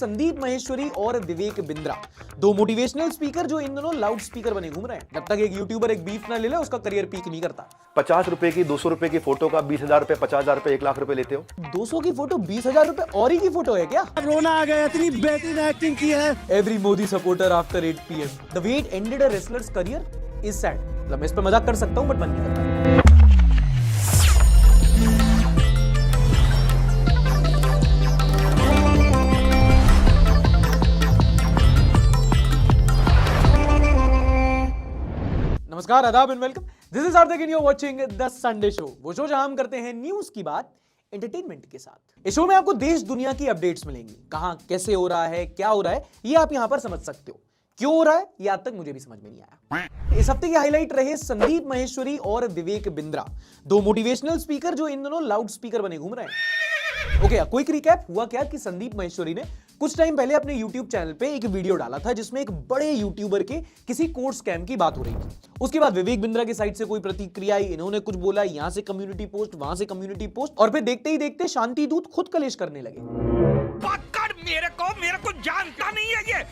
संदीप माहेश्वरी और विवेक बिंद्रा, दो motivational speaker जो इन दोनों लाउड स्पीकर बने घूम रहे हैं। जब तक एक यूट्यूबर एक बीफ ना ले ले उसका करियर पीक नहीं करता। 50 रुपए की 200 रुपए की फोटो का 20,000 रुपए 50,000 रुपए 1 लाख रुपए लेते हो। 200 की फोटो 20,000 रुपए और ही की फोटो है क्या? रोना आ गया, इतनी बेहतरीन एक्टिंग की है। Every Modi supporter after 8 PM। The way it ended a wrestlers career is sad. मतलब मैं इस पे मजाक कर सकता हूं बट मन नहीं करता। नमस्कार, आदाब and welcome. This is Hardik and you are watching the Sunday show, वो शो जहां हम करते हैं न्यूज की बात एंटरटेनमेंट के साथ। इस शो में आपको देश दुनिया की अपडेट्स मिलेंगी, कहां कैसे हो रहा है, क्या हो रहा है, ये आप यहां पर समझ सकते हो। क्यों हो रहा है ये आज तक मुझे भी समझ में नहीं आया। इस हफ्ते की हाईलाइट रहे संदीप माहेश्वरी और विवेक बिंद्रा, दो मोटिवेशनल स्पीकर जो इन दोनों लाउड स्पीकर बने घूम रहे हैं। Okay, quick recap. हुआ क्या कि संदीप माहेश्वरी ने कुछ टाइम पहले अपने YouTube चैनल पे एक वीडियो डाला था जिसमें एक बड़े यूट्यूबर के किसी कोर्ट स्कैम की बात हो रही थी। उसके बाद विवेक बिंद्रा की साइड से कोई प्रतिक्रिया आई, इन्होंने कुछ बोला, यहां से कम्युनिटी पोस्ट, वहां से कम्युनिटी पोस्ट, और फिर देखते ही देखते शांति दूत खुद कलेश करने लगे। मेरे को जानता नहीं है ये।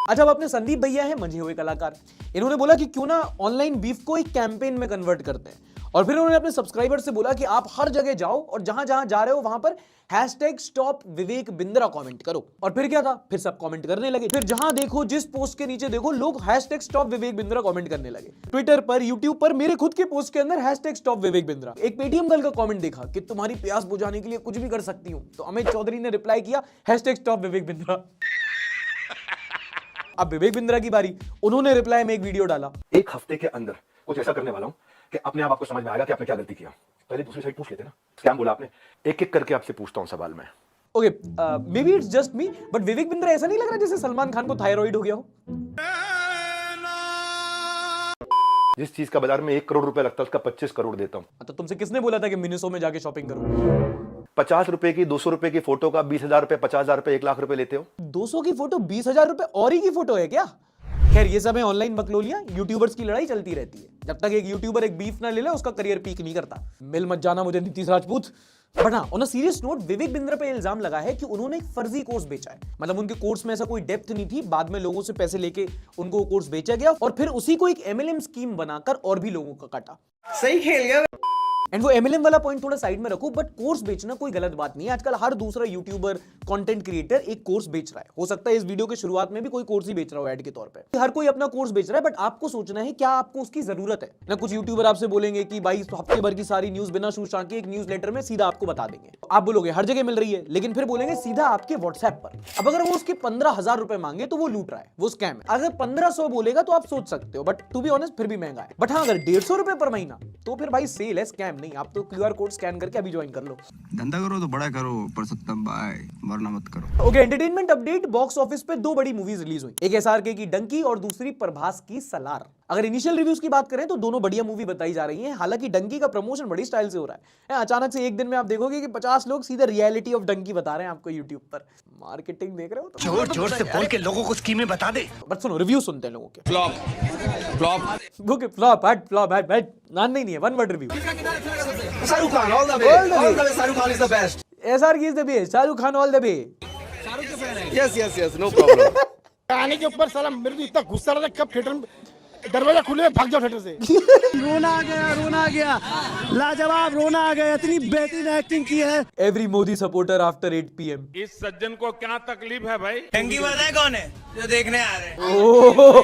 अच्छा, अब अपने संदीप भैया हैं मंझे हुए कलाकार, इन्होंने बोला कि क्यों ना ऑनलाइन बीफ को एक कैंपेन में कन्वर्ट करते हैं। और फिर उन्होंने अपने सब्सक्राइबर से बोला कि आप हर जगह जाओ और जहां जहां जा रहे हो वहां पर #stop विवेक बिंद्रा कमेंट करो। और फिर क्या था, फिर सब कमेंट करने लगे। फिर जहां देखो, जिस पोस्ट के नीचे देखो, लोग #stop विवेक बिंद्रा कमेंट करने लगे। ट्विटर पर, यूट्यूब पर, मेरे खुद के पोस्ट के अंदर #stop विवेक बिंद्रा। एक पेटीएम गर्ल का कमेंट देखा कि तुम्हारी प्यास बुझाने के लिए कुछ भी कर सकती हूं, तो अमित चौधरी ने रिप्लाई किया #stop विवेक बिंद्रा। अब विवेक बिंद्रा की बारी, उन्होंने रिप्लाई में एक वीडियो डाला। एक हफ्ते के अंदर कुछ ऐसा करने वाला हूं कि अपने आप आपको समझ में आएगा कि आपने क्या गलती किया। पहले दूसरी साइड पूछ लेते ना, स्कैम बोला आपने। एक एक करके आपसे पूछता हूं सवाल मैं। Okay, maybe it's just me, but Vivek Bindra ऐसा नहीं लग रहा जैसे सलमान खान को थायराइड हो गया हो। जिस चीज का बाजार में 1 करोड़ रुपए लगता है उसका 25 करोड़ देता हूं। तो तुमसे किसने बोला था कि मिनिसो में जाके शॉपिंग करो? 50 रुपए की 200 रुपए की फोटो का 20,000 रुपए 50,000 रुपए 1 लाख रुपए लेते हो। 200 की फोटो 20,000 रुपए और ही की फोटो है क्या? खैर, ये सब है ऑनलाइन बकलोलियां, यूट्यूबर्स की लड़ाई चलती रहती है। जब तक एक यूट्यूबर एक बीफ ना ले ले उसका करियर पीक नहीं करता। मिल मत जाना मुझे नीतीश राजपूत। बट हाँ, on a serious note, Vivek Bindra पे इल्जाम लगा है कि उन्होंने एक फर्जी कोर्स बेचा है। मतलब उनके कोर्स में ऐसा कोई डेप्थ नहीं थी, बाद में लोगों से पैसे लेके उनको कोर्स बेचा गया और फिर उसी को एक MLM स्कीम बनाकर और भी लोगों का काटा। सही खेल गया। एंड वो MLM वाला पॉइंट थोड़ा साइड में रखो, बट कोर्स बेचना कोई गलत बात नहीं है। आजकल हर दूसरा यूट्यूबर, कंटेंट क्रिएटर एक कोर्स बेच रहा है। हो सकता है इस वीडियो के शुरुआत में भी कोई कोर्स ही बेच रहा हो ऐड के तौर पे। हर कोई अपना कोर्स बेच रहा है, बट आपको सोचना है क्या आपको उसकी जरूरत है ना। कुछ यूट्यूबर आपसे बोलेंगे कि भाई हफ्ते भर की सारी न्यूज बिना शूशा के एक न्यूज लेटर में सीधा आपको बता देंगे। आप बोलोगे हर जगह मिल रही है, लेकिन फिर बोलेंगे सीधा आपके व्हाट्सएप पर। अब अगर वो उसके 15,000 रुपए मांगे तो वो लूट रहा है, वो स्कैम है। अगर 1500 बोलेगा तो आप सोच सकते हो, बट टू बी ऑनेस्ट फिर भी महंगा है। बट हाँ, अगर 150 रुपए पर महीना तो फिर भाई सेल है, स्कैम नहीं। आप तो QR कोड स्कैन करके अभी ज्वाइन कर लो। धंधा करो तो बड़ा करो, पर सत्तम बाय वरना मत करो। Okay, entertainment update. Box office पे 2 बड़ी मूवीज रिलीज हुई, एक SRK की डंकी और दूसरी प्रभास की सलार। अगर इनिशियल रिव्यूज की बात करें तो दोनों बढ़िया मूवी बताई जा रही हैं। हालांकि डंकी का प्रमोशन बड़ी स्टाइल से हो रहा है। अचानक से एक दिन में आप देखोगे कि 50 लोग सीधे रियलिटी ऑफ डंकी बता रहे हैं आपको यूट्यूब पर। मार्केटिंग देख रहे हो तो जोर जोर से बोल के लोगों को स्कीमें बता दे। बट सुनो, रिव्यू सुनते हैं लोगों के। फ्लॉप ओके, फ्लॉप हट नहीं है, one word review. Shahrukh Khan all the way, Shahrukh Khan is the best. SRK is the best, Shahrukh Khan all the way. Yes no problem. आने के ऊपर साला मेरे को इतना गुस्सा आ रहा था, कब थिएटर में दरवाजा खुले भाग जाओ थिएटर से। रोना आ गया, लाजवाब रोना आ गया, इतनी बेहतरीन एक्टिंग की है। Every Modi supporter after 8 PM। इस सज्जन को क्या तकलीफ है भाई? टंकी पता है कौन है जो देखने आ रहे हैं? ओह,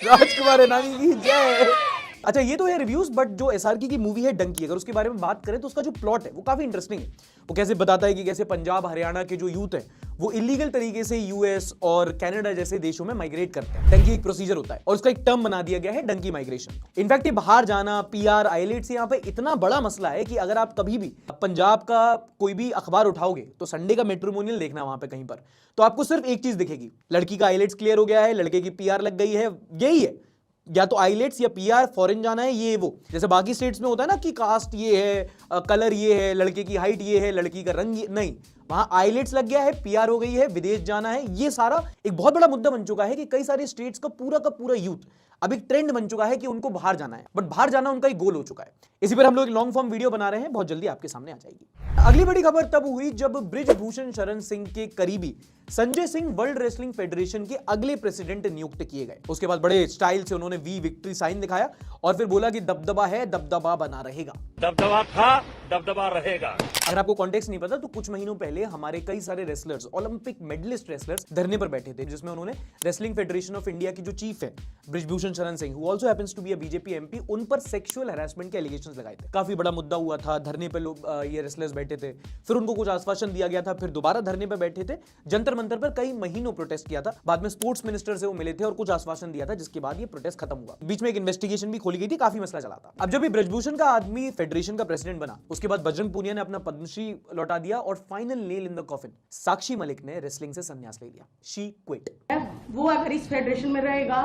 राजकुमार नानी की जय। अच्छा, ये तो है रिव्यूज, बट जो SRK की मूवी है डंकी, अगर उसके बारे में बात करें तो उसका जो प्लॉट है वो काफी इंटरेस्टिंग है। वो कैसे बताता है कि कैसे पंजाब हरियाणा के जो यूथ है वो इलीगल तरीके से US और कनाडा जैसे देशों में माइग्रेट करते हैं। डंकी एक प्रोसीजर होता है और उसका एक टर्म बना दिया गया है डंकी माइग्रेशन। इनफैक्ट ये बाहर जाना, PR, IELTS यहाँ पे इतना बड़ा मसला है कि अगर आप कभी भी पंजाब का कोई भी अखबार उठाओगे तो संडे का मैट्रिमोनियल देखना वहां पे कहीं पर, तो आपको सिर्फ एक चीज दिखेगी, लड़की का IELTS क्लियर हो गया है, लड़के की PR लग गई है, यही है। या तो IELTS या PR, फॉरेन जाना है, ये वो। जैसे बाकी स्टेट्स में होता है ना कि कास्ट ये है, कलर ये है, लड़के की हाइट ये है, लड़की का रंग ये, नहीं, वहां IELTS लग गया है, PR हो गई है, विदेश जाना है। ये सारा एक बहुत बड़ा मुद्दा बन चुका है कि कई सारे स्टेट्स का पूरा यूथ अब एक ट्रेंड बन चुका है कि उनको बाहर जाना है, बट बाहर जाना उनका एक गोल हो चुका है। इसी पर हम लोग एक लॉन्ग फॉर्म वीडियो बना रहे हैं, बहुत जल्दी आपके सामने आ जाएगी। अगली बड़ी खबर तब हुई जब बृजभूषण शरण सिंह के करीबी Sanjay Singh world wrestling federation के अगले प्रेसिडेंट नियुक्त किए गए। उसके बाद बड़े स्टाइल से उन्होंने वी विक्ट्री साइन दिखाया और फिर बोला कि दबदबा है, दबदबा बना रहेगा। दबदबा था, दबदबा रहेगा। अगर आपको कॉन्टेक्स्ट नहीं पता तो कुछ महीनों पहले हमारे कई सारे रेसलर्स, ओलंपिक मेडलिस्ट रेसलर्स धरने पर बैठे थे, जिसमें उन्होंने रेसलिंग फेडरेशन ऑफ इंडिया की जो चीफ है Brijbhushan Sharan Singh, who also happens to be a BJP MP, उन पर सेक्सुअल हैरेसमेंट के एलिगेशंस लगाए थे। काफी बड़ा मुद्दा हुआ था, धरने पर लोग ये रेसलर्स बैठे थे, फिर उनको कुछ आश्वासन दिया गया था, फिर दोबारा धरने पर बैठे थे, जंतर मंतर पर कई महीनों प्रोटेस्ट किया था। बाद में स्पोर्ट्स मिनिस्टर से वो मिले थे और कुछ आश्वासन दिया था, जिसके बाद ये प्रोटेस्ट खत्म हुआ। बीच में एक इन्वेस्टिगेशन भी खोली गई थी, काफी मसला चला था। अब जब ये बृजभूषण का आदमी फेडरेशन का प्रेसिडेंट बना, उसके बाद बजरंग पूनिया ने अपना पद्मश्री लौटा दिया और final nail in the coffin Sakshi Malik ने रेसलिंग से संन्यास ले लिया। She quit. वो अगर इस फेडरेशन में रहेगा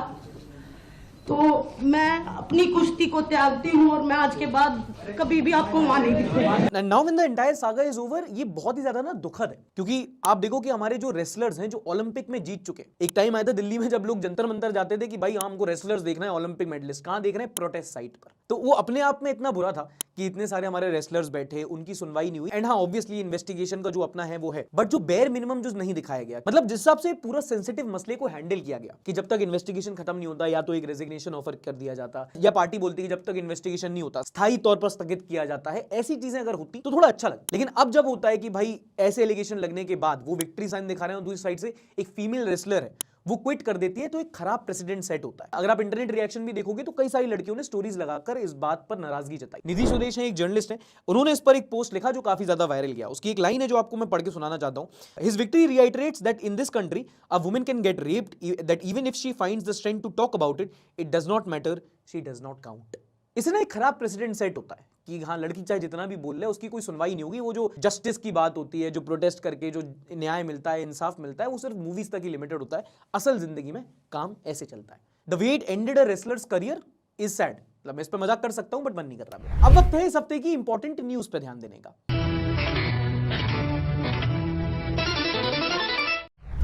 तो मैं अपनी कुश्ती को त्यागती हूँ और मैं आज के बाद कभी भी आपको वहां नहीं दिखूंगा। Now when the entire saga is over, ये बहुत ही ज्यादा ना दुखद है, क्योंकि आप देखो कि हमारे जो रेसलर्स हैं जो ओलंपिक में जीत चुके, एक टाइम आया था दिल्ली में जब लोग जंतर मंतर जाते थे कि भाई हमको रेसलर्स देखना है, ओलंपिक मेडलिस्ट कहां देख रहे हैं, प्रोटेस्ट साइट पर। तो वो अपने आप में इतना बुरा था कि इतने सारे हमारे रेसलर्स बैठे, उनकी सुनवाई नहीं हुई। एंड हाँ, ऑब्वियसली इन्वेस्टिगेशन का जो अपना है वो है, बट जो बेयर मिनिमम जो नहीं दिखाया गया, मतलब जिस हिसाब से पूरा सेंसिटिव मसले को हैंडल किया गया कि जब तक इन्वेस्टिगेशन खत्म नहीं होता या तो एक रेजिग्नेशन ऑफर कर दिया जाता, या पार्टी बोलती है कि जब तक इन्वेस्टिगेशन नहीं होता स्थायी तौर पर स्थगित किया जाता है, ऐसी चीजें अगर होती तो थोड़ा अच्छा लगता। लेकिन अब जब होता है कि भाई ऐसे एलिगेशन लगने के बाद वो विक्ट्री साइन दिखा रहे हैं और दूसरी साइड से एक फीमेल रेसलर है वो क्विट कर देती है, तो एक खराब प्रेसिडेंट सेट होता है। अगर आप इंटरनेट रिएक्शन भी देखोगे तो कई सारी लड़कियों ने स्टोरीज लगाकर इस बात पर नाराजगी जताई। निधि स्वदेश है, एक जर्नलिस्ट है, उन्होंने इस पर एक पोस्ट लिखा जो काफी ज्यादा वायरल गया। उसकी एक लाइन है जो आपको मैं पढ़ के सुनाना चाहता हूं। His victory reiterates that in this country a woman can get raped, that even if she finds the strength to talk about it, it does not matter, she does not count. इससे ना एक खराब president set होता है कि हाँ, लड़की चाहे जितना भी बोल ले उसकी कोई सुनवाई नहीं होगी। वो जो जस्टिस की बात होती है, जो प्रोटेस्ट करके जो न्याय मिलता है, इंसाफ मिलता है, वो सिर्फ मूवीज तक ही लिमिटेड होता है। असल जिंदगी में काम ऐसे चलता है। The way it ended a wrestlers career is sad. मतलब मैं इस पर मजाक कर सकता हूं बट मन नहीं कर रहा। अब वक्त है इस हफ्ते की इंपॉर्टेंट न्यूज पर ध्यान देने का।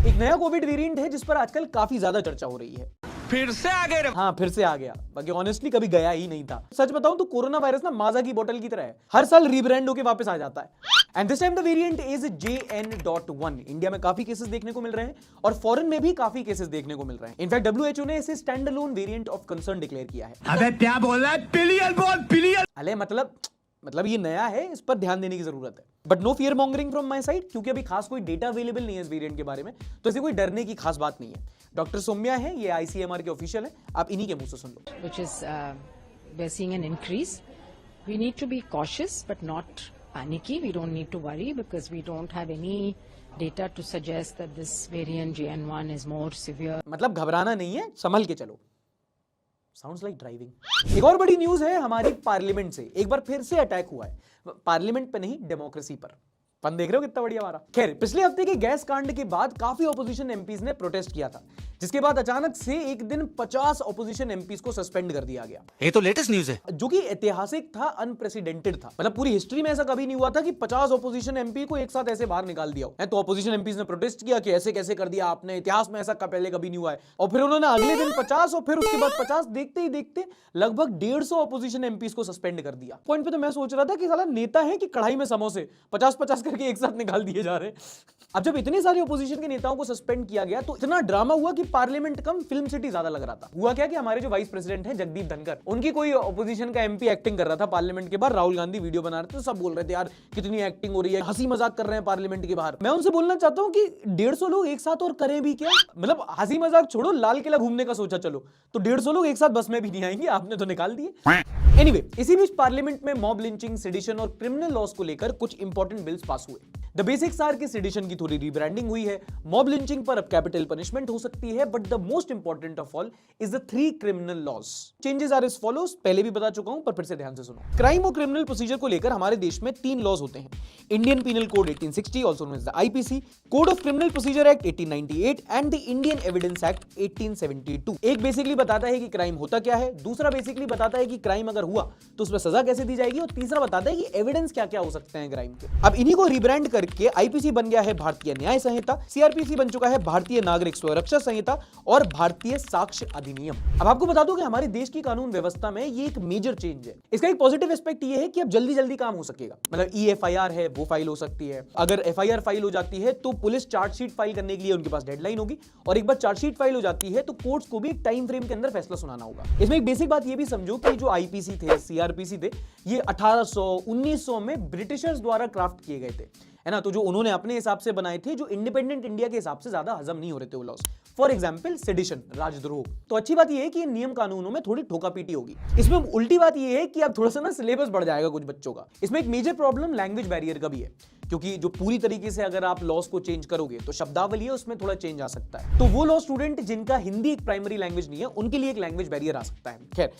एक नया कोविड वेरिएंट है जिस पर आजकल काफी ज्यादा चर्चा हो रही है। फिर से आ गए। हाँ, फिर से आ गया। बाकी ऑनेस्टली कभी गया ही नहीं था। सच बताऊं तो कोरोना वायरस ना माजा की बोतल की तरह है, हर साल रीब्रांड होकर वापस आ जाता है। And this time the variant is JN.1। India में काफी केसेस देखने को मिल रहे हैं और फॉरेन में भी काफी केसेस देखने को मिल रहे हैं। इनफैक्ट WHO ने इसे stand alone variant of concern declare किया है। अबे क्या बोल रहा है? बिलियन बोल, बिलियन। अले मतलब ये नया है, इस पर ध्यान देने की जरूरत है। But no fear mongering from my side, क्योंकि अभी खास कोई डेटा अवेलेबल नहीं है इस वेरिएंट के बारे में, तो ऐसे कोई डरने की खास बात नहीं है। डॉक्टर सौम्या है, ये ICMR के ऑफिशियल है, आप इन्हीं के मुंह से सुन लो। Which is we're seeing an increase. We need to be cautious but not panicky. We don't need to worry because we don't have any data to suggest that this variant JN.1 is more severe. मतलब घबराना नहीं है, संभल के चलो। Sounds like driving। एक और बड़ी news है हमारी पार्लियामेंट से। एक बार फिर से अटैक हुआ है, पार्लियामेंट पे नहीं, डेमोक्रेसी पर। फन देख रहे हो कितना बढ़िया हमारा। खैर, पिछले हफ्ते के गैस कांड के बाद काफी ऑपोजिशन एमपीज ने प्रोटेस्ट किया था, जिसके बाद अचानक से एक दिन 50 ऑपोजिशन एमपीज को सस्पेंड कर दिया गया। ये तो लेटेस्ट न्यूज है, जो कि ऐतिहासिक था, अनप्रेसिडेंटेड था। मतलब पूरी हिस्ट्री में ऐसा कभी नहीं हुआ था कि 50 ऑपोजिशन एमपी को एक साथ ऐसे बाहर निकाल दिया हो। तो ऑपोजिशन एमपीज ने प्रोटेस्ट किया कि ऐसे कैसे कर दिया आपने, इतिहास में ऐसा पहले कभी नहीं हुआ है। और फिर उन्होंने अगले दिन 50 और फिर उसके बाद 50, देखते ही देखते लगभग 150 ऑपोजिशन एमपीज को सस्पेंड कर दिया। पॉइंट पे तो मैं सोच रहा था कि साला नेता है कि कढ़ाई में समोसे, 50-50 करके एक साथ निकाल दिए जा रहे हैं। अब जब इतने सारे ऑपोजिशन के नेताओं को सस्पेंड किया गया तो इतना ड्रामा हुआ कि पार्लियामेंट कम फिल्म सिटी ज्यादा लग रहा था। हुआ क्या कि हमारे जो वाइस प्रेसिडेंट हैं जगदीप धनखड़, उनकी कोई ऑपोजिशन का एमपी एक्टिंग कर रहा था पार्लियामेंट के बाहर। राहुल गांधी वीडियो बना रहे थे, सब बोल रहे थे यार कितनी एक्टिंग हो रही है, हंसी मजाक कर रहे हैं पार्लियामेंट के बाहर। मैं उनसे बोलना चाहता हूं कि 150 लोग एक साथ और करें भी क्या? मतलब हंसी मजाक छोड़ो, लाल किला घूमने का सोचा चलो, तो 150 लोग एक साथ बस में भी नहीं आएंगे, आपने तो निकाल दिए। एनीवे, इसी बीच पार्लियामेंट में मॉब लिंचिंग, सेडिशन और क्रिमिनल लॉस को लेकर कुछ इंपॉर्टेंट बिल्स पास हुए। द बेसिक्स आर कि सेडिशन की थोड़ी रीब्रांडिंग हुई है, मॉब लिंचिंग पर अब कैपिटल पनिशमेंट हो सकती है, but the most important of all is the 3 criminal laws. Changes are as follows, पहले भी बता चुका हूं पर फिर से ध्यान से सुनो। क्राइम और क्रिमिनल प्रोसीजर को लेकर हमारे देश में 3 लॉज होते हैं। Indian penal code 1860, also known as the IPC, code of criminal procedure act 1898 and the Indian evidence act 1872। एक बेसिकली बताता है कि क्राइम होता क्या है, दूसरा बेसिकली बताता है कि क्राइम अगर हुआ तो उसमें सजा कैसे दी जाएगी, और तीसरा बताता है कि एविडेंस क्या क्या हो सकते हैं क्राइम के। अब इन्हीं को रिब्रांड करके आईपीसी बन गया है भारतीय न्याय संहिता, सीआरपीसी बन चुका है भारतीय नागरिक सुरक्षा संहिता और भारतीय साक्ष्य अधिनियम। अब आपको बता दूं कि हमारे देश की कानून व्यवस्था में ये एक मेजर चेंज है। इसका एक पॉजिटिव एस्पेक्ट ये है कि अब जल्दी जल्दी काम हो सकेगा, मतलब EFIR है वो फाइल हो सकती है। अगर FIR फाइल हो जाती है तो पुलिस चार्जशीट फाइल करने के लिए उनके पास डेडलाइन होगी, और एक बार चार्जशीट फाइल हो जाती है तो कोर्ट्स को भी एक टाइम फ्रेम के अंदर फैसला सुनाना होगा। इसमें एक बेसिक बात ये भी समझो कि जो आईपीसी थे, सीआरपीसी थे, ये 1800 1900 में ब्रिटिशर्स द्वारा क्राफ्ट किए गए थे, है ना। तो जो उन्होंने अपने हिसाब से बनाए थे, जो इंडिपेंडेंट इंडिया के हिसाब से ज्यादा हजम नहीं हो रहे थे वो लॉस। फॉर एग्जाम्पल सेडिशन, राजद्रोह। तो अच्छी बात यह है कि नियम कानूनों में थोड़ी ठोकापीटी होगी। इसमें उल्टी बात यह है कि अब थोड़ा सा ना सिलेबस बढ़ जाएगा कुछ बच्चों का। इसमें एक मेजर प्रॉब्लम लैंग्वेज बैरियर का भी है, क्योंकि जो पूरी तरीके से अगर आप लॉस को चेंज करोगे तो शब्दावली है उसमें थोड़ा चेंज आ सकता है। तो वो लॉ स्टूडेंट जिनका हिंदी एक प्राइमरी लैंग्वेज नहीं है, उनके लिए एक लैंग्वेज बैरियर आ सकता है। खैर,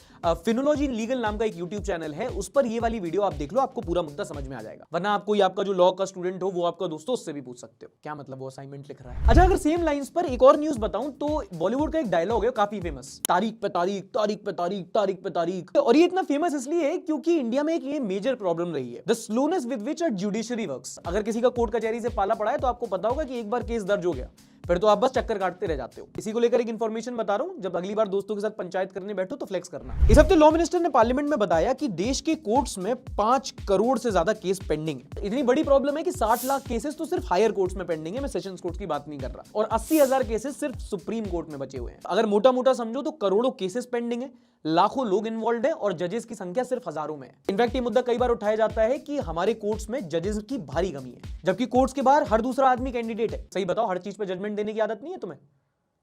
फिनोलॉजी लीगल नाम का एक यूट्यूब चैनल है, उस पर ये वाली वीडियो आप देख लो, आपको पूरा मुद्दा समझ में आ जाएगा। वरना आप कोई आपका जो लॉ का स्टूडेंट हो वो आपका दोस्तों, उससे भी पूछ सकते हो क्या मतलब वो असाइनमेंट लिख रहा है। अच्छा, अगर सेम लाइंस पर एक और न्यूज बताऊं तो बॉलीवुड का एक डायलॉग है काफी फेमस, तारीख पे तारीख, तारीख पे तारीख, तारीख पे तारीख। और ये इतना फेमस इसलिए है क्योंकि इंडिया में एक ये मेजर प्रॉब्लम रही है, the slowness with which a judiciary works. अगर किसी का कोर्ट कचहरी से पाला पड़ा है तो आपको पता होगा कि एक बार केस दर्ज हो गया फिर तो आप बस चक्कर काटते रह जाते हो। इसी को लेकर एक इंफॉर्मेशन बता रहा हूं, जब अगली बार दोस्तों के साथ पंचायत करने बैठो तो फ्लेक्स करना। इस हफ्ते लॉ मिनिस्टर ने पार्लियामेंट में बताया कि देश के कोर्ट्स में 5 करोड़ से ज्यादा केस पेंडिंग है। इतनी बड़ी प्रॉब्लम है कि 60 लाख केसेस तो सिर्फ हायर कोर्ट्स में पेंडिंग है, मैं सेशंस कोर्ट्स की बात नहीं कर रहा, और 80,000 केसेस सिर्फ सुप्रीम कोर्ट में बचे हुए हैं। अगर मोटा मोटा समझो तो करोड़ों केसेस पेंडिंग है, लाखों लोग इन्वॉल्व है और जजेस की संख्या सिर्फ हजारों में है। इनफैक्ट ये मुद्दा कई बार उठाया जाता है कि हमारे कोर्ट्स में जजेस की भारी कमी है, जबकि कोर्ट्स के बाहर हर दूसरा आदमी कैंडिडेट है। सही बताओ, हर चीज पे जजमेंट देने की आदत नहीं है तुम्हें?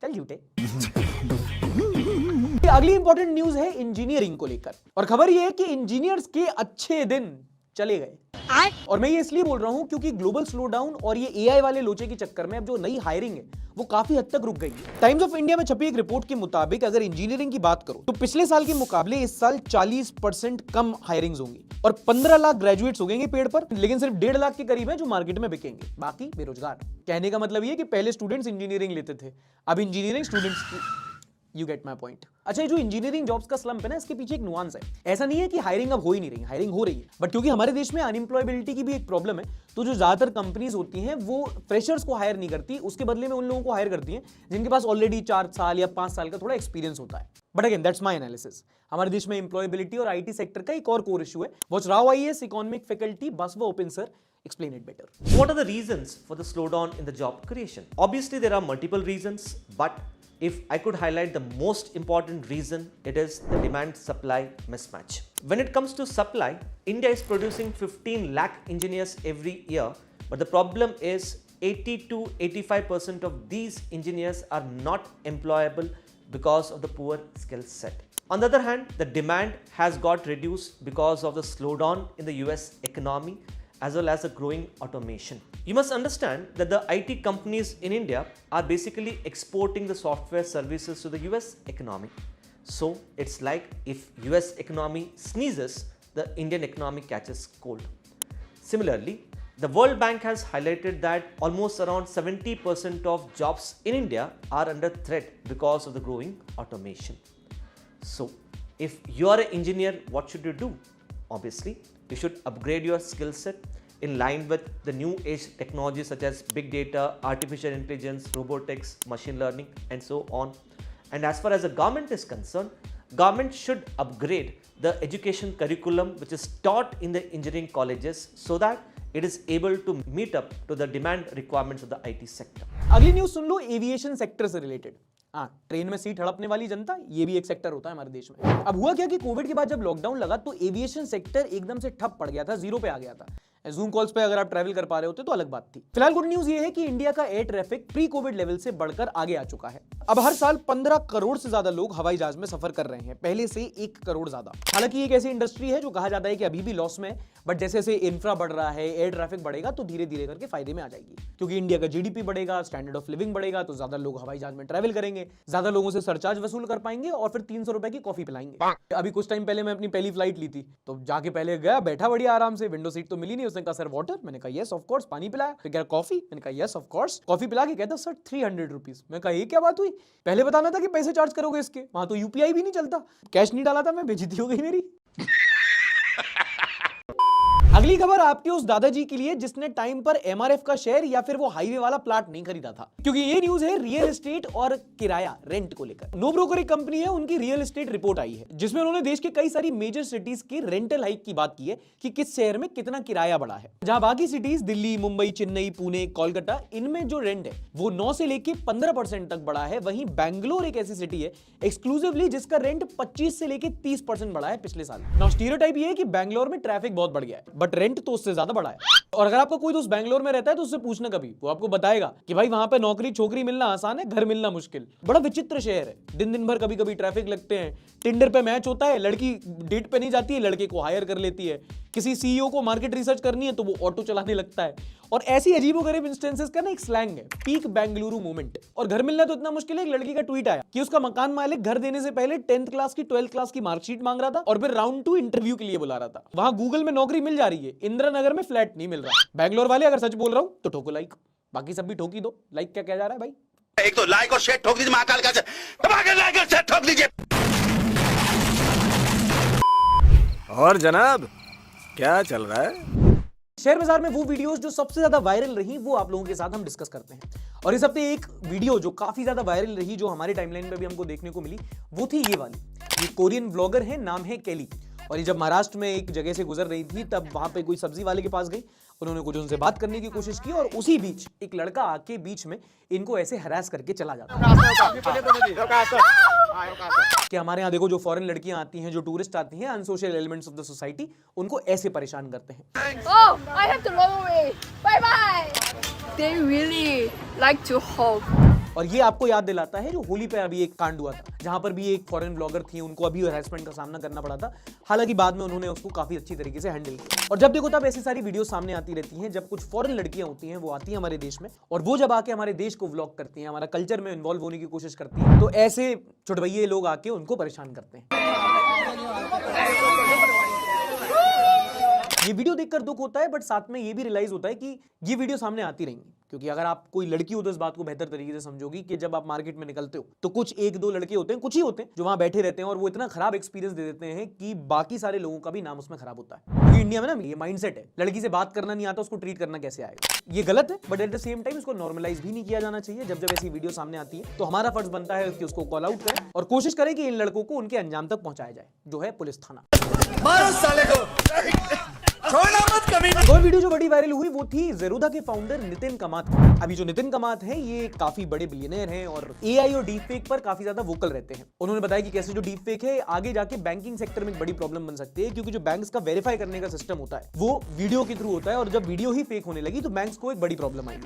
चल झूठे। अगली इंपॉर्टेंट न्यूज है इंजीनियरिंग को लेकर, और खबर यह है कि इंजीनियर्स के अच्छे दिन चले गए। और मैं ये इसलिए बोल रहा हूं क्योंकि ग्लोबल स्लोडाउन और ये AI वाले लोचे के चक्कर में अब जो नई हायरिंग है वो काफी हद तक रुक गई है। टाइम्स ऑफ इंडिया में छपी एक रिपोर्ट के मुताबिक अगर इंजीनियरिंग की बात करो तो पिछले साल के मुकाबले इस साल 40% कम हायरिंग्स होंगी और 15 लाख ग्रेजुएट्स हो गएंगे पेड़ पर, लेकिन सिर्फ 1.5 लाख के करीब है जो मार्केट में बिकेंगे, बाकी बेरोजगार। कहने का मतलब ये कि पहले स्टूडेंट्स इंजीनियरिंग लेते थे, अब इंजीनियरिंग स्टूडेंट्स की। You get my point। अच्छा, ये जो इंजीनियरिंग जॉब्स का स्लम्प है ना, इसके पीछे एक नुआंस है। ऐसा नहीं है कि हायरिंग अब हो ही नहीं रही, हायरिंग हो रही है, बट क्योंकि हमारे देश में अनएम्प्लॉयबिलिटी की भी एक प्रॉब्लम है, तो जो ज्यादातर कंपनीज होती हैं वो फ्रेशर्स को हायर नहीं करती, उसके बदले में उन लोगों को हायर करती हैं जिनके पास ऑलरेडी 4 साल या 5 साल का थोड़ा एक्सपीरियंस होता है। But again that's my analysis. हमारे देश में एम्प्लॉयबिलिटी और IT सेक्टर का एक और कोर इशू है। Watch Rao IAS economic faculty बसवा ओपन sir, explain it better। What are the reasons for the slowdown in the job creation? Obviously, there are multiple reasons, but if I could highlight the most important reason, it is the demand-supply mismatch. When it comes to supply, India is producing 15 lakh engineers every year, but the problem is 80 to 85% of these engineers are not employable because of the poor skill set. On the other hand, the demand has got reduced because of the slowdown in the US economy as well as the growing automation. You must understand that the IT companies in India are basically exporting the software services to the US economy. So it's like if US economy sneezes, the Indian economy catches cold. Similarly, the World Bank has highlighted that almost around 70% of jobs in India are under threat because of the growing automation. So if you are an engineer, what should you do? Obviously, you should upgrade your skill set in line with the new age technologies such as big data, artificial intelligence, robotics, machine learning, and so on. And as far as the government is concerned, government should upgrade the education curriculum which is taught in the engineering colleges so that it is able to meet up to the demand requirements of the IT sector. अगली news सुन लो aviation sector से related. हाँ, train में seat हड़पने वाली जनता, ये भी एक sector होता है हमारे देश में। अब हुआ क्या कि कोविड के बाद जब लॉकडाउन लगा तो एविएशन सेक्टर एकदम से ठप पड़ गया था, जीरो पे आ गया था। जूम कॉल्स पे अगर आप ट्रैवल कर पा रहे होते तो अलग बात थी। फिलहाल गुड न्यूज ये है कि इंडिया का air traffic pre Covid level से बढ़कर आगे आ चुका है। अब हर साल 15 करोड़ से ज्यादा लोग हवाई जहाज में सफर कर रहे हैं, पहले से 1 करोड़ ज्यादा। हालांकि एक ऐसी इंडस्ट्री है जो कहा जाता है कि अभी भी लॉस में है, बट जैसे जैसे इंफ्रा बढ़ रहा है, एयर ट्रैफिक बढ़ेगा तो धीरे धीरे करके फायदे में आ जाएगी, क्योंकि इंडिया का GDP बढ़ेगा, स्टैंडर्ड ऑफ लिविंग बढ़ेगा, तो ज्यादा लोग हवाई जहाज में ट्रैवल करेंगे, ज्यादा लोगों से सरचार्ज वसूल कर पाएंगे और फिर 300 रुपए की कॉफी पिलाएंगे। अभी कुछ टाइम पहले मैं अपनी पहली फ्लाइट ली थी, तो जाके पहले गया, बैठा बढ़िया आराम से, विंडो सीट तो मिली नहीं। उसने कहा सर वाटर, मैंने कहा यस ऑफ कोर्स। पानी पिलाया, फिर कह रहा कॉफी, मैंने कहा यस ऑफ कोर्स। कॉफी पिला के कहता सर 300 रुपीज। मैं कहा ये क्या बात हुई, पहले बताना था कि पैसे चार्ज करोगे इसके, वहां तो UPI भी नहीं चलता, कैश नहीं डाला था मैं, बेइज्जती हो गई मेरी। अगली खबर आपके उस दादाजी के लिए जिसने टाइम पर एमआरएफ का शेयर या फिर वो हाईवे वाला प्लाट नहीं खरीदा था, क्योंकि ये न्यूज है रियल एस्टेट और किराया रेंट को लेकर। नो ब्रोकर एक कंपनी है, उनकी रियल एस्टेट रिपोर्ट आई है जिसमें उन्होंने देश के कई सारी मेजर सिटीज की रेंटल हाइक की बात की है कि किस शहर में कितना किराया बढ़ा है। जहां बाकी सिटीज दिल्ली, मुंबई, चेन्नई, पुणे, कोलकाता, इनमें जो रेंट है वो 9 से लेके 15% तक बढ़ा है। वहीं बैंगलोर एक ऐसी सिटी है एक्सक्लूसिवली जिसका रेंट 25 से लेके 30% बढ़ा है पिछले साल। नाउ स्टीरियोटाइप ये है कि बैंगलोर में ट्रैफिक बहुत बढ़ गया है, बट रेंट तो उससे ज्यादा बढ़ा है। और अगर आपका कोई दोस्त बैंगलोर में रहता है तो उससे पूछना कभी, वो आपको बताएगा कि भाई वहां पे नौकरी छोकरी मिलना आसान है, घर मिलना मुश्किल। बड़ा विचित्र शहर है, दिन दिन भर कभी कभी ट्रैफिक लगते हैं, टिंडर पे मैच होता है, लड़की डेट पे नहीं जाती है, लड़के को हायर कर लेती है, किसी सीईओ को मार्केट रिसर्च करनी है तो वो ऑटो चलाने लगता है। और ऐसी अजीबोगरीब इंस्टेंसेस का ना एक स्लैंग है, पीक बेंगलुरु मोमेंट। और घर मिलना तो इतना मुश्किल है, एक लड़की का ट्वीट आया कि उसका मकान मालिक घर देने से पहले 10th क्लास की 12th क्लास की मार्कशीट मांग रहा था और फिर राउंड 2 इंटरव्यू के लिए बुला रहा था। वहां गूगल में नौकरी मिल जा रही है, इंदिरा नगर में फ्लैट नहीं मिल रहा। बैंगलोर वाले अगर सच बोल रहा हूं तो ठोको लाइक, बाकी सब भी ठोकी दो। लाइक क्या कह जा रहा है भाई? एक तो लाइक और शेयर ठोक दीजिए, महाकाल का लाइक और शेयर ठोक दीजिए। और जनाब क्या चल रहा है? शेयर बाजार में वो वीडियोस जो सबसे ज्यादा वायरल रही वो आप लोगों के साथ हम डिस्कस करते हैं। और इस हफ्ते एक वीडियो जो काफी ज्यादा वायरल रही, जो हमारे टाइमलाइन पे भी हमको देखने को मिली, वो थी ये वाली। ये कोरियन व्लॉगर है, नाम है केली। और ये जब महाराष्ट्र में एक जगह से गुजर रही थी तब वहां पे कोई सब्जी वाले के पास गई, उन्होंने कुछ उनसे बात करने की कोशिश की और उसी बीच एक लड़का आके बीच में इनको ऐसे हरास करके चला जाता कि हमारे यहाँ देखो जो फॉरेन लड़कियां आती हैं, जो टूरिस्ट आती हैं, unsocial elements of the society, उनको ऐसे परेशान करते हैं। Oh, I have to run away. Bye bye. They really like to hug. और ये आपको याद दिलाता है जो होली पे अभी एक कांड हुआ था, जहां पर भी एक फॉरेन ब्लॉगर थी, उनको अभी हैरेसमेंट का सामना करना पड़ा था। हालांकि बाद में उन्होंने उसको काफी अच्छी तरीके से हैंडल किया। और जब देखो तब ऐसी सारी वीडियो सामने आती रहती हैं, जब कुछ फॉरेन लड़कियां होती हैं वो आती हैं हमारे देश में, और वो जब आके हमारे देश को व्लॉग करती हैं, हमारा कल्चर में इन्वॉल्व होने की कोशिश करती हैं, तो ऐसे चुटवैये लोग आके उनको परेशान करते हैं। ये वीडियो देखकर दुख होता है, बट साथ में ये भी रियलाइज होता है कि ये वीडियो सामने आती रहेंगी, क्योंकि अगर आप कोई लड़की हो तो इस बात को बेहतर तरीके से समझोगी कि जब आप मार्केट में निकलते हो तो कुछ एक दो लड़के होते हैं, कुछ ही होते हैं, जो वहां बैठे रहते हैं और वो इतना खराब एक्सपीरियंस दे देते हैं कि बाकी सारे लोगों का भी नाम उसमें खराब होता है। क्योंकि इंडिया में ना ये माइंडसेट है, लड़की से बात करना नहीं आता, उसको ट्रीट करना कैसे आएगा। ये गलत है, but at the same time इसको नॉर्मलाइज भी नहीं किया जाना चाहिए। जब जब ऐसी वीडियो सामने आती है तो हमारा फर्ज बनता है कि उसको कॉल आउट करें और कोशिश करें कि इन लड़कों को उनके अंजाम तक पहुंचाया जाए, जो है पुलिस थाना। मारो साले को, छोड़ना मत कभी। और वीडियो जो बड़ी वायरल हुई वो थी ज़ेरोधा के फाउंडर नितिन कामत। अभी जो नितिन कामत है ये काफी बड़े बिलियनर हैं और एआई और डीप फेक पर काफी ज्यादा वोकल रहते हैं। उन्होंने बताया कि कैसे जो डीप फेक है आगे जाके बैंकिंग सेक्टर में एक बड़ी प्रॉब्लम बन सकती है, क्योंकि जो बैंक्स का वेरीफाई करने का सिस्टम होता है वो वीडियो के थ्रू होता है, और जब वीडियो ही फेक होने लगी तो बैंक्स को एक बड़ी प्रॉब्लम आई।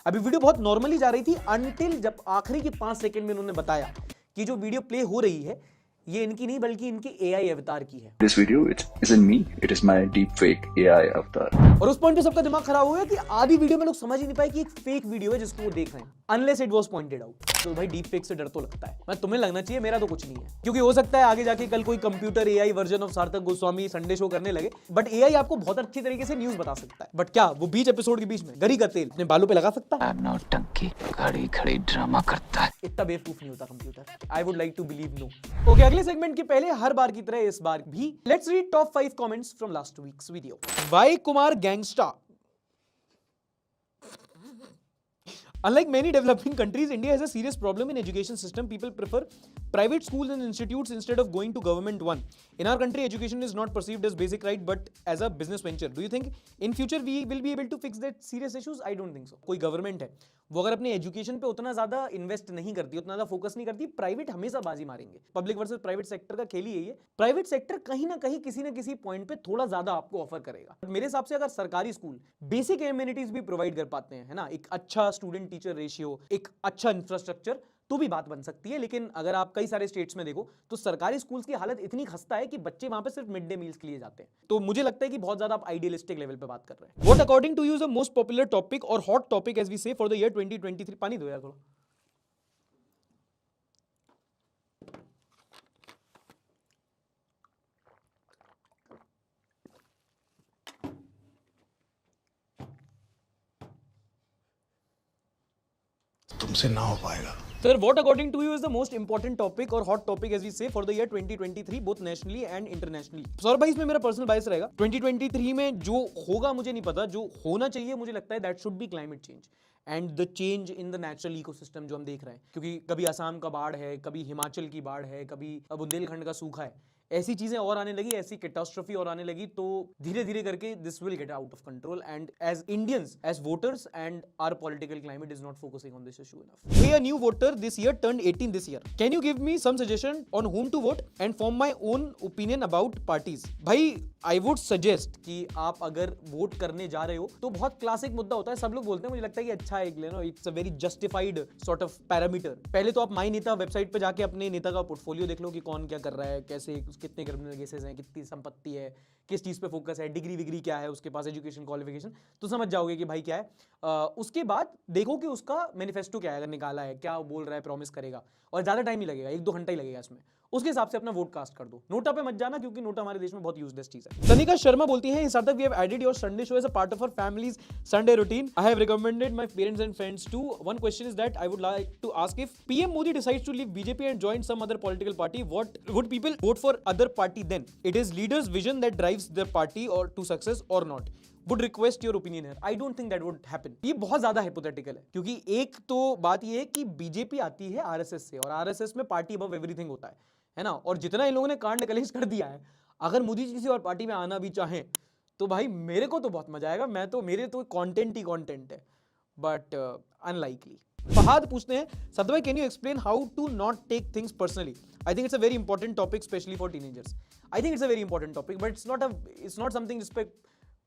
अभी वीडियो बहुत नॉर्मली जा रही थी अनटिल जब आखिरी के 5 सेकंड में उन्होंने बताया कि जो वीडियो प्ले हो रही है ये इनकी नहीं बल्कि इनके एआई अवतार की है। This video it isn't me, it is my deepfake AI avatar. और उस पॉइंट पे सबका दिमाग खराब हो गया कि आधी वीडियो में लोग समझ ही नहीं पाए कि एक फेक वीडियो है जिसको वो देख रहे हैं, unless it was pointed out. तो भाई डीप फेक से डर तो लगता है, मैं तुम्हें लगना चाहिए, मेरा तो कुछ नहीं है, क्योंकि हो सकता है आगे जाके कल कोई कंप्यूटर एआई वर्जन ऑफ सार्थक गोस्वामी संडे शो करने लगे, बट एआई आपको बहुत अच्छी तरीके से न्यूज बता सकता है। बट क्या वो बीच एपिसोड के बीच में गरी का तेल अपने बालों पे लगा सकता है? नौटंकी खड़ी खड़ी ड्रामा करता है। इतना बेवकूफ नहीं होता computer. I would like to believe no. Okay, अगले सेगमेंट के पहले हर बार की तरह इस बार भी let's read top 5 comments from last week's video. Y Kumar gangster. Unlike many developing countries, India has a serious problem in education system. People prefer private schools and institutes instead of going to government one. In our country, education is not perceived as basic right, but as a business venture. Do you think in future we will be able to fix that serious issues? I don't think so. कोई government है वो अगर अपने education पे उतना ज्यादा invest नहीं करती, उतना ज्यादा फोकस नहीं करती, प्राइवेट हमेशा बाजी मारेंगे। पब्लिक वर्सेस प्राइवेट सेक्टर का खेल ही यही है। प्राइवेट सेक्टर कहीं ना कहीं किसी ना किसी पॉइंट पे थोड़ा ज्यादा आपको ऑफर करेगा। मेरे हिसाब से अगर सरकारी स्कूल बेसिक एमिनिटीज भी प्रोवाइड कर पाते हैं, है ना, एक अच्छा स्टूडेंट टीचर रेशियो, एक अच्छा इंफ्रास्ट्रक्चर, तो भी बात बन सकती है। लेकिन अगर आप कई सारे स्टेट्स में देखो तो सरकारी स्कूल्स की हालत इतनी खस्ता है कि बच्चे वहां पे सिर्फ मिड डे मील्स के लिए जाते हैं। तो मुझे लगता है कि बहुत ज्यादा आप आइडियलिस्टिक लेवल पे बात कर रहे हैं। What according to you is the most popular topic और hot topic as we say for the year 2023? पानी दो यार थोड़ा। तुमसे ना हो पाएगा। Sir, what according to you is the most important topic or hot topic as we say for the year 2023 both nationally and internationally? Saurabh भाई इसमें मेरा पर्सनल बायस रहेगा 2023 में जो होगा मुझे नहीं पता, जो होना चाहिए मुझे लगता है that should be climate change and the change in the natural ecosystem जो हम देख रहे हैं, क्योंकि कभी असम का बाढ़ है, कभी हिमाचल की बाढ़ है, कभी बुंदेलखंड का सूखा है, ऐसी चीजें और आने लगी, ऐसी कैटास्ट्रोफी और आने लगी, तो धीरे धीरे करके this will get out of control and as Indians, as voters and our political climate is not focusing on this issue enough. Hey, a new voter this year turned 18 this year. Can you give me some suggestion on whom to vote and form my own opinion about parties? भाई I would suggest कि आप अगर vote करने जा रहे हो तो बहुत क्लासिक मुद्दा होता है, सब लोग बोलते हैं, मुझे लगता है कि अच्छा है, it's a very justified sort of parameter. पहले तो आप माई नेता वेबसाइट पे जाके अपने नेता का पोर्टफोलियो देख लो कि कौन क्या कर रहा है, कैसे, कितने क्रिमिनल केसेस हैं, कितनी संपत्ति है, किस चीज पे फोकस है, डिग्री विग्री क्या है उसके पास, एजुकेशन क्वालिफिकेशन, तो समझ जाओगे कि भाई क्या है. उसके बाद देखो कि उसका मैनिफेस्टो क्या है, अगर निकाला है, क्या बोल रहा है, प्रॉमिस करेगा, और ज्यादा टाइम नहीं लगेगा, 1-2 घंटा ही लगेगा इसमें, उसके हिसाब से अपना वोट कास्ट कर दो. नोटा पे मत जाना क्योंकि नोटा हमारे देश में बहुत यूजलेस चीज है. तनिका शर्मा बोलती है, Sarthak we have added your Sunday show as a part of our families Sunday routine. I have recommended my parents and friends too. One question is that I would like to ask, if PM Modi decides to leave BJP and join some other political party, what would people vote for other party then? It is leaders vision that drives the party और to success और not? Would request your opinion here. I don't think that would happen. ये बहुत ज्यादा hypothetical है, क्योंकि एक तो बात ये है कि बीजेपी आती है आरएसएस से, और आरएसएस में पार्टी अबव एवरीथिंग होता है ना, और जितना इन लोगों ने कांड कलेश कर दिया है, अगर मोदी जी किसी और पार्टी में आना भी चाहें तो भाई मेरे को तो बहुत मजा आएगा, मेरे तो कंटेंट ही कंटेंट है, बट अनलाइकली. फहाद पूछते हैं, सद भाई can you explain how to not take things personally? I think it's a very important topic specially for teenagers. I think it's a very important topic, but it's not something जिस पे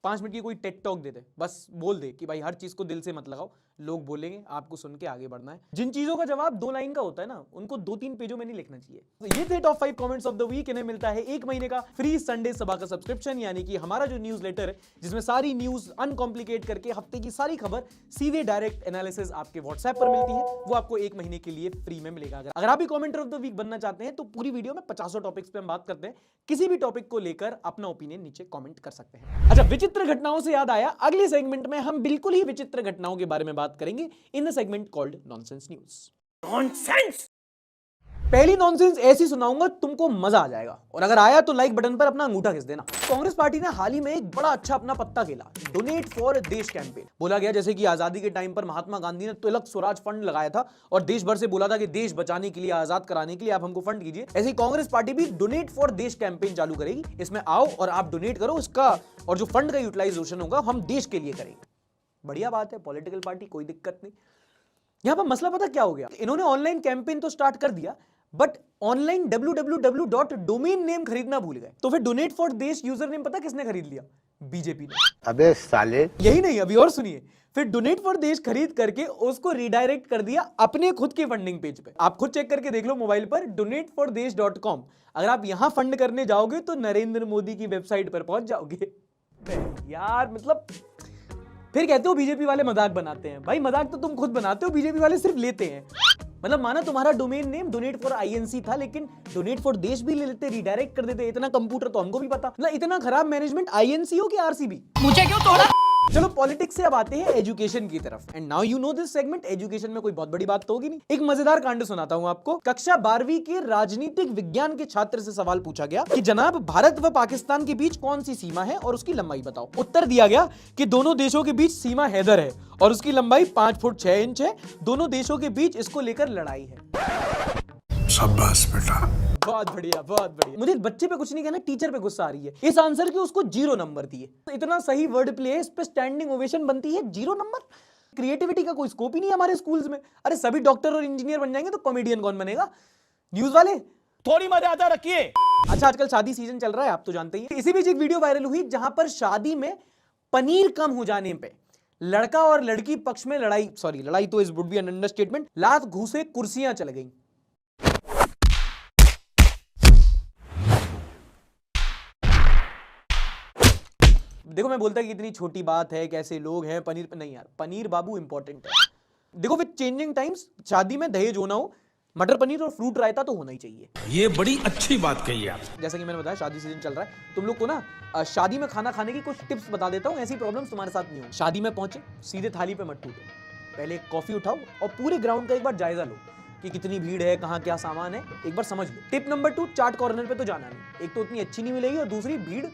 5 minute की कोई take talk they दे, बस बोल दे कि भाई हर चीज को दिल से मत लगाओ, लोग बोलेंगे, आपको सुन के आगे बढ़ना है. जिन चीजों का जवाब 2 लाइन का होता है ना, उनको 2-3 पेजों में नहीं लिखना चाहिए. तो ये थे top 5 comments of the week. इन्हें मिलता है 1 महीने का फ्री संडे सभा का सब्सक्रिप्शन, यानी कि हमारा जो न्यूज़लेटर है जिसमें सारी न्यूज अनकॉम्प्लिकेट करके हफ्ते की सारी खबर सीधे डायरेक्ट एनालिसिस आपके व्हाट्सएप पर मिलती है, वो आपको 1 महीने के लिए फ्री में मिलेगा. अगर आप भी कमेंटर ऑफ द वीक बनना चाहते हैं तो पूरी वीडियो में 50 टॉपिक्स पे हम बात करते हैं, किसी भी टॉपिक को लेकर अपना ओपिनियन नीचे कमेंट कर सकते हैं. अच्छा, विचित्र घटनाओं से याद आया, अगले सेगमेंट में हम बिल्कुल ही विचित्र घटनाओं के बारे में बात करेंगे in the segment called nonsense news. Nonsense! पहली नॉनसेंस ऐसी सुनाऊंगा तुमको मजा आ जाएगा, और अगर आया तो लाइक बटन पर अपना अंगूठा घिस देना. कांग्रेस पार्टी ने हाल ही में एक बड़ा अच्छा अपना पत्ता खेला, डोनेट फॉर देश कैंपेन. बोला गया जैसे कि आजादी के टाइम पर महात्मा गांधी ने तिलक स्वराज फंड लगाया था और देश भर से बोला था कि देश बचाने के लिए, आजाद कराने के लिए आप हमको फंड कीजिए, ऐसे ही कांग्रेस पार्टी भी डोनेट फॉर देश कैंपेन चालू करेगी. इसमें आओ और आप डोनेट करो, इसका और जो फंड का यूटिलाइजेशन होगा हम देश के लिए करेंगे. बढ़िया बात है, पॉलिटिकल पार्टी, कोई दिक्कत नहीं. यहां पर मसला पता क्या हो गया, इन्होंने ऑनलाइन कैंपेन तो स्टार्ट कर दिया, बट ऑनलाइन www.डोमेन नेम खरीदना भूल गए. तो फिर डोनेट फॉर देश यूजर नेम पता किसने खरीद लिया? बीजेपी ने. अबे साले. यही नहीं, अभी और सुनिए, फिर डोनेट फॉर देश खरीद करके उसको रिडायरेक्ट कर दिया अपने खुद के फंडिंग पेज पे. आप खुद चेक करके देख लो मोबाइल पर, donatfordesh.com. अगर आप यहां फंड करने जाओगे तो नरेंद्र मोदी की वेबसाइट पर पहुंच जाओगे. यार मतलब फिर कहते हो बीजेपी वाले मजाक बनाते हैं. भाई मजाक तो तुम खुद बनाते हो, बीजेपी वाले सिर्फ लेते हैं. मतलब माना तुम्हारा domain name donate for INC था, लेकिन डोनेट फॉर देश भी ले लेते, रिडायरेक्ट कर देते. इतना कंप्यूटर तो हमको भी पता. मतलब इतना खराब मैनेजमेंट आईएनसी हो कि आरसीबी? मुझे क्यों तोड़ा? चलो पॉलिटिक्स से अब आते हैं एजुकेशन की तरफ. And now you know this segment. Education में कोई बहुत बड़ी बात तो होगी नहीं. एक मजेदार कांड सुनाता हूं आपको. कक्षा 12वीं के राजनीतिक विज्ञान के छात्र से सवाल पूछा गया कि जनाब भारत व पाकिस्तान के बीच कौन सी सीमा है और उसकी लंबाई बताओ. उत्तर दिया गया कि दोनों देशों के बीच सीमा हैदर है और उसकी लंबाई 5 फुट 6 इंच है. दोनों देशों के बीच इसको लेकर लड़ाई है. शाबाश बेटा. बहुत बढ़िया, बहुत बढ़िया. मुझे बच्चे पे कुछ नहीं कहना, टीचर पे गुस्सा आ रही है. इस आंसर के उसको 0 नंबर दिए. तो इतना सही वर्ड प्ले है, इस पे स्टैंडिंग ओवेशन बनती है. 0 नंबर. क्रिएटिविटी का कोई स्कोप ही नहीं हमारे स्कूल्स में. अरे सभी डॉक्टर और इंजीनियर बन जाएंगे तो कॉमेडियन कौन बनेगा? न्यूज वाले. थोड़ी मर्यादा रखिए. अच्छा, आजकल शादी सीजन चल रहा है, आप तो जानते ही हैं. इसी बीच एक वीडियो वायरल हुई जहां पर शादी में पनीर कम हो जाने पे लड़का और लड़की पक्ष में लड़ाई तो इस वुड बी एन अंडरस्टेटमेंट, लात घूसे कुर्सियां चल गई. देखो मैं बोलता कि इतनी छोटी बात है, कैसे लोग हैं, पनीर नहीं यार, पनीर बाबू इंपॉर्टेंट है. देखो विद चेंजिंग टाइम्स शादी में दहेज होना हो, मटर पनीर और फ्रूट रायता तो होना ही चाहिए. ये बड़ी अच्छी बात कही आप. जैसा कि मैंने बताया शादी सीजन चल रहा है, तुम लोग को ना शादी में खाना खाने की कुछ टिप्स बता देता हूँ, ऐसी प्रॉब्लम्स तुम्हारे साथ नहीं हो. शादी में पहुंचे, सीधे थाली पे मत टूटो. पहले एक कॉफी उठाओ और पूरे ग्राउंड का एक बार जायजा लो. कि कितनी भीड़ है, कहाँ क्या सामान है, एक बार समझ लो। टिप नंबर 2, चाट कॉर्नर पे तो जाना नहीं, एक तो उतनी अच्छी नहीं मिलेगी और दूसरी भीड़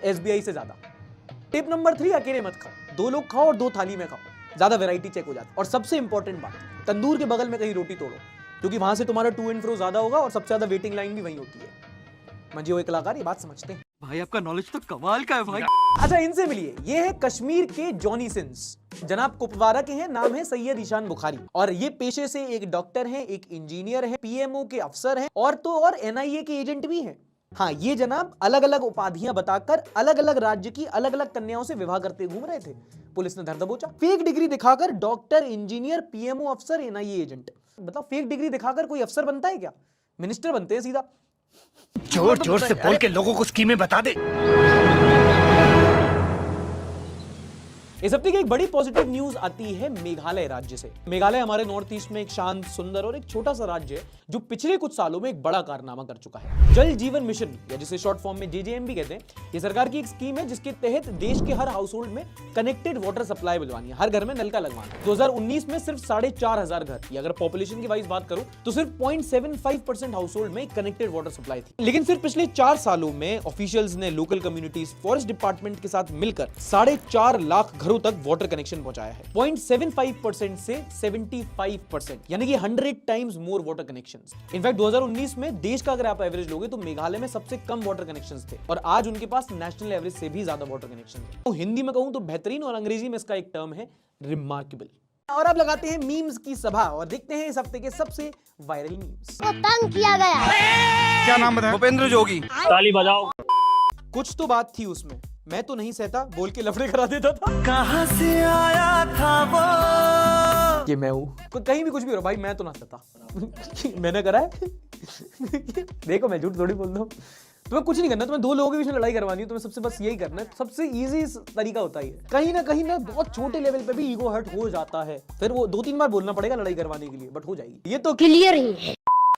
SBI से ज्यादा। टिप नंबर 3, अकेले मत खाओ, 2 लोग खाओ और 2 थाली में खाओ, ज्यादा वैरायटी चेक हो जाती है। और सबसे इंपॉर्टेंट बात, तंदूर के बगल में कहीं रोटी तोड़ो, क्योंकि वहां से तुम्हारा टू एंड फ्रो ज्यादा होगा और सबसे ज्यादा वेटिंग लाइन भी वहीं होती है। मंजे हुए कलाकार ये बात समझते हैं। भाई आपका नॉलेज तो कमाल का है भाई। अच्छा, इनसे मिलिए, ये है कश्मीर के जॉनी सिंस, जनाब कुपवारा के हैं, नाम है सैयद ईशान बुखारी, और ये पेशे से एक डॉक्टर हैं, एक इंजीनियर है, PMO के अफसर हैं, और तो और NIA के एजेंट भी हैं। हाँ, ये जनाब अलग अलग उपाधियां बताकर अलग अलग राज्य की अलग अलग कन्याओं से विवाह करते घूम रहे थे। पुलिस ने धर दबोचा। फेक डिग्री दिखाकर डॉक्टर, इंजीनियर, PMO अफसर, NIA एजेंट। बताओ, फेक डिग्री दिखाकर कोई अफसर बनता है क्या? मिनिस्टर बनते हैं सीधा। जोर जोर से बोल के लोगों को स्कीमें बता दे। इस हफ्ते की एक बड़ी पॉजिटिव न्यूज आती है मेघालय राज्य से। मेघालय हमारे नॉर्थ ईस्ट में एक शांत, सुंदर और एक छोटा सा राज्य है जो पिछले कुछ सालों में एक बड़ा कारनामा कर चुका है। जल जीवन मिशन, या जिसे शॉर्ट फॉर्म में JJM भी कहते हैं, ये सरकार की एक स्कीम है जिसके तहत देश के हर हाउस होल्ड में कनेक्टेड वाटर सप्लाई बुलवानी है, हर घर में नल का लगवाना। 2019 में सिर्फ 4,500 घर, या अगर पॉपुलेशन की वाइज बात करूं तो सिर्फ 0.75% हाउस होल्ड में कनेक्टेड वाटर सप्लाई थी। लेकिन सिर्फ पिछले 4 सालों में ऑफिशियल्स ने लोकल कम्युनिटीज, फॉरेस्ट डिपार्टमेंट के साथ मिलकर 4.5 लाख घरों तक वाटर कनेक्शन पहुंचाया है। 0.75% से 75%, यानी कि 100 times more water connections. In fact 2019 में देश का अगर आप एवरेज लोगे तो मेघालय में सबसे कम वाटर कनेक्शंस थे, और आज उनके पास नेशनल एवरेज से भी ज्यादा वाटर कनेक्शन है। तो हिंदी में कहूं तो बेहतरीन, और अंग्रेजी में इसका एक टर्म है रिमार्केबल। और अब लगाते हैं मीम्स की सभा और देखते हैं इस हफ्ते के सबसे वायरल मीम्स। तंग किया गया। क्या नाम बताया? भूपेंद्र जोगी। ताली बजाओ। कुछ तो बात थी उसमें, मैं तो नहीं सहता बोल के लफड़े करा देता था। कहाँ से आया था वो? कि मैं हूँ, कहीं भी कुछ भी हो भाई, मैं तो ना सहता। मैंने करा है। देखो, मैं झूठ थोड़ी बोल रहा हूँ। तुम्हें कुछ नहीं करना, तुम्हें 2 लोगों के बीच में लड़ाई करवानी है, तुम्हें सबसे बस यही करना है। सबसे इजी तरीका होता है, कहीं ना बहुत छोटे लेवल पे भी ईगो हर्ट हो जाता है, फिर वो 2-3 बार बोलना पड़ेगा लड़ाई करवाने के लिए, बट हो जाएगी। ये तो क्लियर ही है।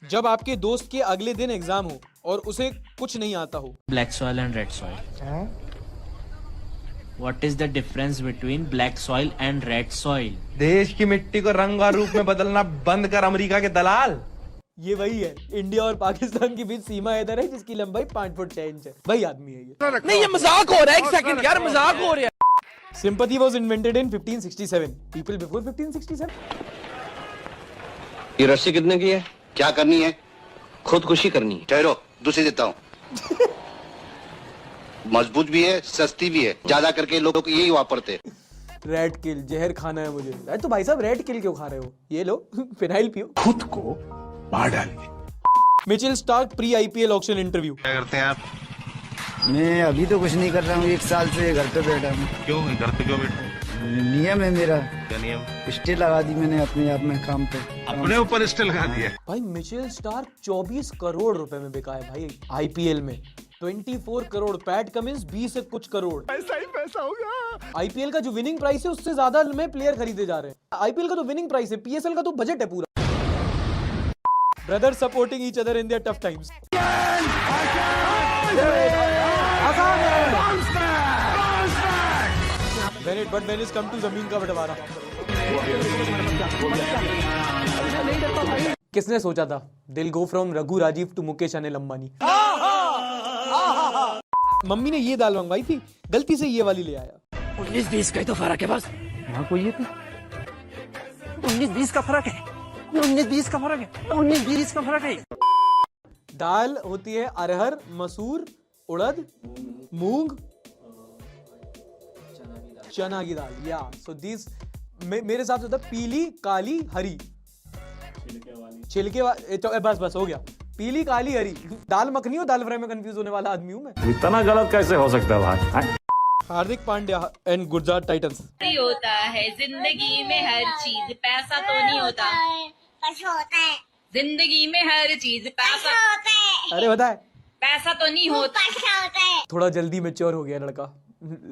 जब आपके दोस्त के अगले दिन एग्जाम हो और उसे कुछ नहीं आता हो। Black soil and red soil. What is the difference between black soil and red soil? देश की मिट्टी को रंग और रूप में बदलना बंद कर अमेरिका के दलाल। ये वही है, इंडिया और पाकिस्तान के बीच सीमा इधर है जिसकी लंबाई 5 फुट 6 इंच है। वही आदमी है ये। नहीं, ये मजाक हो रहा है। 1 सेकंड यार, मजाक हो रहा है। Sympathy was invented in 1567. People before 1567? ये रस्सी कितने की है? क्या करनी है? खुदकुशी करनी है। ठहरो, दूसरी देता हूँ। मजबूत भी है, सस्ती भी है, ज्यादा करके लोगों को यही वापरते। रेड किल, जहर खाना है मुझे। अरे तो भाई साहब, रेड किल क्यों खा रहे हो? ये लो, फिनाइल पियो, खुद को मार डालिए। Mitchell Starc pre IPL auction interview. क्या करते हैं आप? मैं अभी तो कुछ नहीं कर रहा हूँ, 1 साल से घर पे बैठा हूँ। क्यों घर पे क्यों बैठे? नियम है मेरा। क्या नियम? स्टे लगा दी मैंने अपने आप में काम पे। अपने ऊपर स्टे लगा दिया। भाई मिचेल स्टार्क 24 करोड़ रुपए में बिका है भाई IPL में। 24 करोड़। पैट कमिंस 20 से कुछ करोड़। ऐसा ही पैसा होगा। IPL का जो विनिंग प्राइस है उससे ज्यादा में प्लेयर खरीदे जा रहे हैं। IPL का तो विनिंग प्राइस है, PSL का तो बजट है पूरा। Brother supporting each other in their tough times. when it comes to जमीन का बंटवारा। किसने सोचा था दिल go from Raghu Rajiv to Mukesh Anil Ambani. Mummy ने ये दाल मंगवाई थी, गलती से ये वाली ले आया। 19-20 का ही तो फर्क है बस। यहाँ कोई ये 19-20 का फर्क है। 19-20 का फर्क है। 19-20 का फर्क है। दाल होती है अरहर, मसूर, उड़द, मूंग, चना की दाल। या सो दिस मेरे हिसाब से होता है पीली, काली, हरी, छिलके वाली। बस हो गया, पीली, काली, हरी। दाल मखनी और दाल फ्राई में कंफ्यूज होने वाला आदमी हूं मैं। इतना गलत कैसे हो सकता है भाई? Hardik Pandya and Gujarat Titans. होता है जिंदगी में हर चीज, पैसा तो नहीं होता। होता है जिंदगी में हर चीज, पैसा होता है। अरे बताए, पैसा तो नहीं होता। थोड़ा जल्दी मैच्योर हो गया लड़का,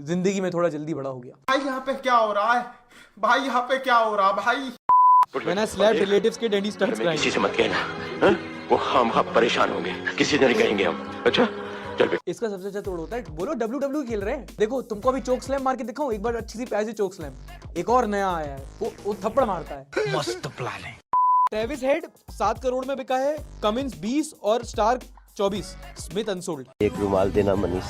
जिंदगी में थोड़ा जल्दी बड़ा हो गया। भाई यहाँ पे क्या हो रहा है? भाई यहाँ पे क्या हो रहा है भाई? When I slapped relatives kid and he starts crying. किसी से मत कहना, वो हम परेशान होंगे, किसी से नहीं कहेंगे हम। अच्छा चल। इसका सबसे अच्छा तोड़ होता है, बोलो WWE खेल रहे हैं। देखो तुमको अभी चोक स्लैम मार के दिखाऊं एक बार, अच्छी सी प्यारी चोक स्लैम। एक और नया आया है, वो थप्पड़ मारता है। मस्त प्लान है। ट्रेविस हेड 7 करोड़ में बिका है, कमिंस 20 और स्टार्क 24, स्मिथ अनसोल्ड। एक रुमाल देना मनीष।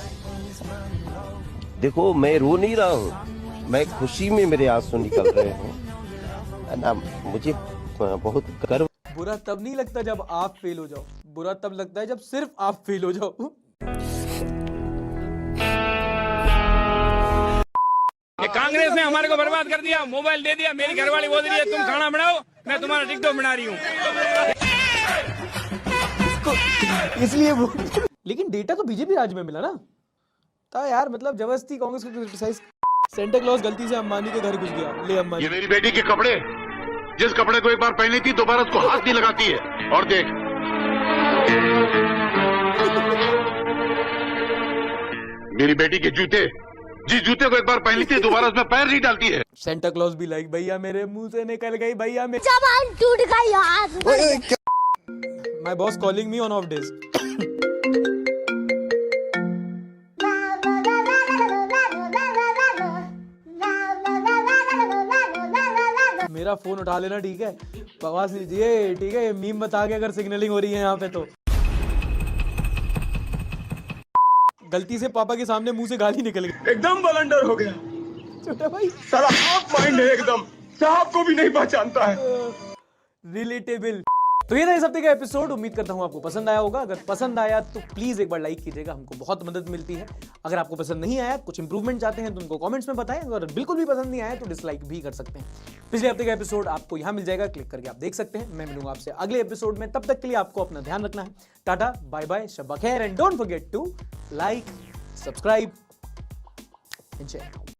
देखो मैं रो नहीं रहा हूँ, मैं खुशी में मेरे आंसू निकल रहे हैं ना। मुझे बहुत गर्व। बुरा तब नहीं लगता जब आप फेल हो जाओ, बुरा तब लगता है जब सिर्फ आप फेल हो जाओ। कांग्रेस ने हमारे को बर्बाद कर दिया, मोबाइल दे दिया, मेरी घरवाली बोल रही है तुम खाना बनाओ, मैं तुम्हारा टिकटॉक बना रही हूँ। इसलिए वो लेकिन डेटा तो बीजेपी राज में मिला ना था यार, मतलब जबरदस्ती कांग्रेस को क्रिटिसाइज। सेंटा क्लॉज गलती से अंबानी के घर घुस गया, ले अंबानी। ये मेरी बेटी के कपड़े, जिस कपड़े को एक बार पहनी थी दोबारा उसको हाथ नहीं लगाती है, और देख मेरी बेटी के जूते, जिस जूते को एक बार पहनी थी दोबारा उसमें पैर नहीं डालती है। सेंटा क्लॉज भी लाइक भैया मेरे मुंह से निकल गई, भैया मेरी जबान टूट गई यार। My boss calling me on off days. मेरा फोन उठा लेना, ठीक है? बकवास लीजिए, ठीक है? मीम बता के अगर सिग्नलिंग हो रही है यहाँ पे तो गलती से पापा के सामने मुंह से गाली निकल गई, एकदम बलंडर हो गया छोटा भाई। साला हाफ माइंड है एकदम, साहब को भी नहीं पहचानता है। रिलेटेबल। तो ये था इस हफ्ते का एपिसोड। उम्मीद करता हूँ आपको पसंद आया होगा। अगर पसंद आया तो प्लीज एक बार लाइक कीजिएगा, हमको बहुत मदद मिलती है। अगर आपको पसंद नहीं आया, कुछ इंप्रूवमेंट चाहते हैं तो उनको कमेंट्स में बताएं। अगर बिल्कुल भी पसंद नहीं आया तो डिसलाइक भी कर सकते हैं। पिछले हफ्ते का एपिसोड आपको यहाँ मिल जाएगा, क्लिक करके आप देख सकते हैं। मैं मिलूंगा आपसे अगले एपिसोड में, तब तक के लिए आपको अपना ध्यान रखना है। टाटा बाय बाय, शब्बा खैर, and don't forget to like, subscribe and share.